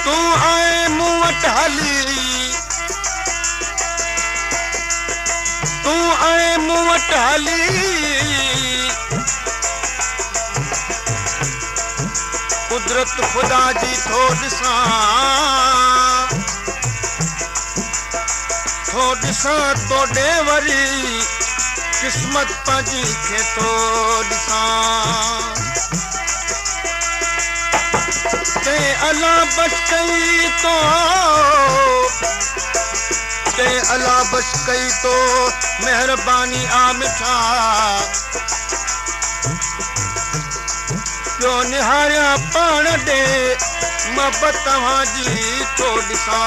तू आए मूं वटि हली तू आए मूं वटि हली कुदरत खुदा जी थो ॾिसां तोॾे वरी किस्मत पंहिंजी खे थो ॾिसां ते अला बस कई तो ते अला बस कई तो मेहरबानी आ मिठा पियो निहारिया पाण ॾे मोहबत तव्हांजी थो ॾिसां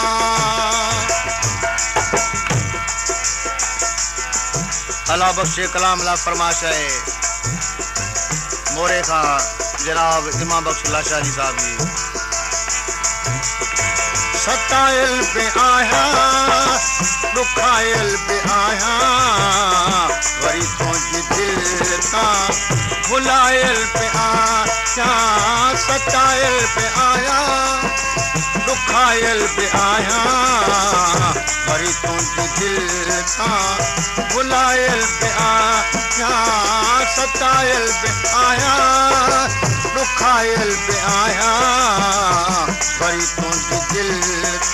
अला बख्शे कलाम ला फरमाश है मोरे का जनाब इमाम बख्श लाशाह जी साहब जी सतायल पे आया दुखायल पे आया वरी तुझी दिल का भुलायल पे आया सतायल पे आया दुखायल पे आया वरी तुझी दिल का भुलायल पे आया सतायल पे आया दुखायल पे आया वरी तुझी दिल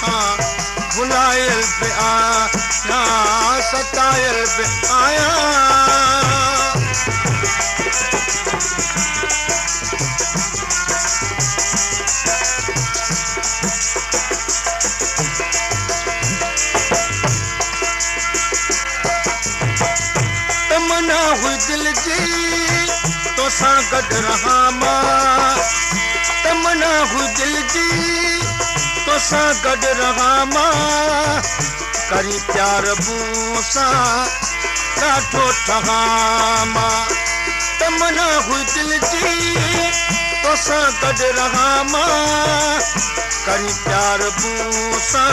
का भुलायल पे आया सतायल पे आया तमन्ना हुई दिल जी तो सां गॾु रहां मां तमन्ना हुई दिल जी तो सां गॾु रहां मां करी प्यार मूंसां ॾाढो ठहां मां तमन्ना हुई दिल जी तो सां गॾु रहां मां करी प्यार मूंसां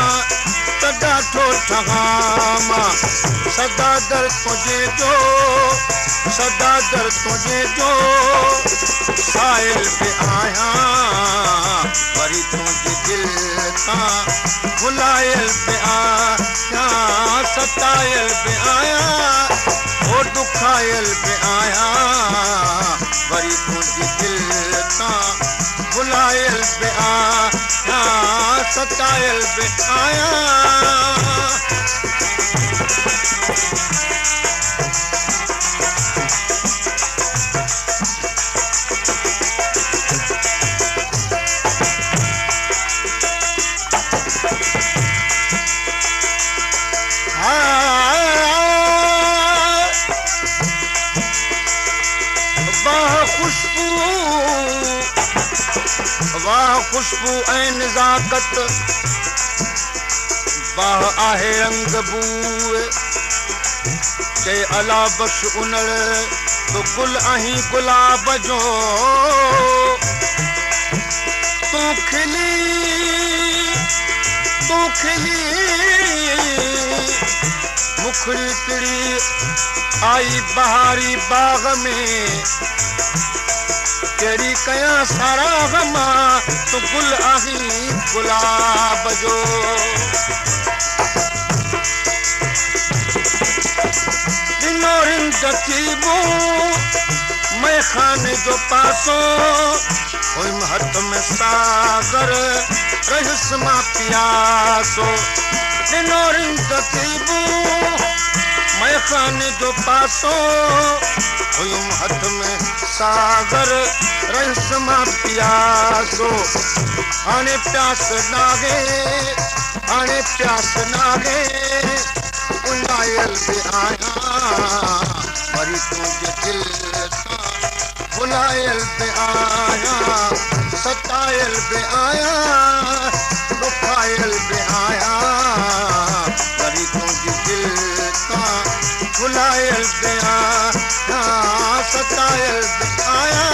त ॾाढो ठहां मां सदा दर तुझे जो सदा दर तुझे जो साहिल पे आया वरी तुझी दिल का भुलायल पे आया सतायल पे आया ओ दुखायल पे आया वरी तुझी दिल का भुलायल पे आया सतायल पे आया वाह खुशबू ऐं नज़ाकत वाह आहे रंग बूए चए अला बख्श उनड़ तो गुल आहीं गुलाब जो तू खिली मुखड़ी तिड़ी आई बहारी बाग में तेरी कया सारा गमा तो गुल आही गुलाब जो दिनो रिंग जतीबू मैं खाने जो पासो हुई हथ में सागर रहस मां पियासो दिनो रिंग जतीबू मैं खाने जो पासो हुई हथ में सागर रहस मां पियासो हाणे प्यास नागे उनायल पे आया वरी तुझे दिल का भुलायल पे आया सतायल पे आया दुखायल पे आया वरी तुझे दिल का भुलायल पे आया सतायल पे आया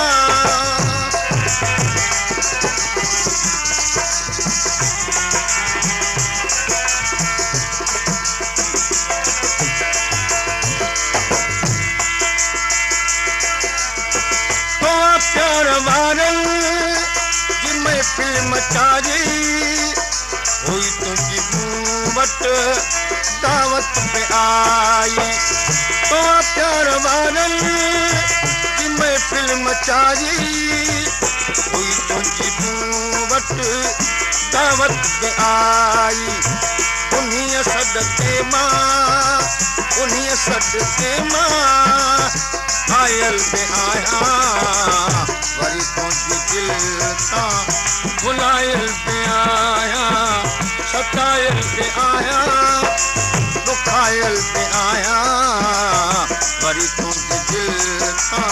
फिल्म चारी हुई तुझी मूं वट दावत पे आई तो प्यार वारन की मैं फिल्म चारी हुई तुझी मूं वट दावत पे आई उन्हीं सदके मां आयल पे आया वरी तुझी दिल तां भुलायल पे आया सतायल पे आया दुखायल पे आया वरी तुझी दिल तां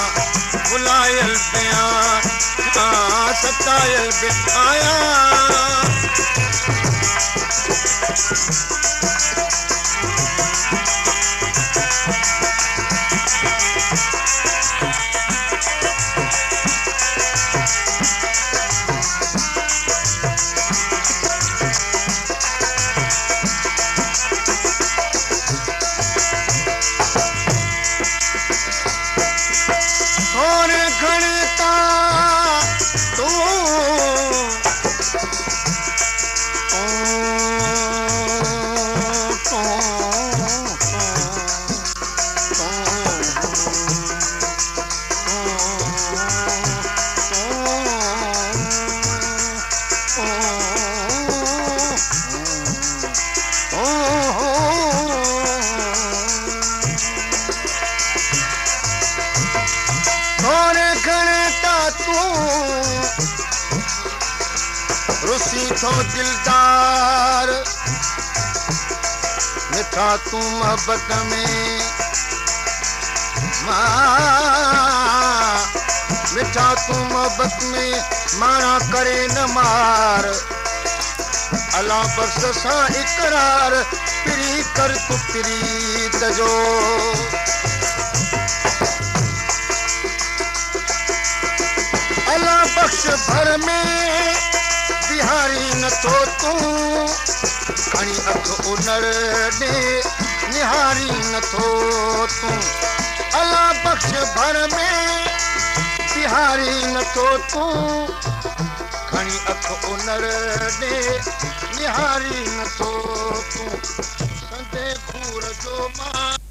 भुलायल पे आया सतायल पे आया रुसी थो दिलदार मिठा तू मोहब्बत में मिठा तू मोहब्बत में माना करे न मार अला बख्श सा इकरार पिरी कर तू प्रीत जो अला बख्श भर में बिहारी न तो तू खणी अख उनड़ दे निहारी न तो तू अला बख्श भर में बिहारी न तो तू खणी अख उनड़ दे निहारी न तो तू संदे घूर जो मां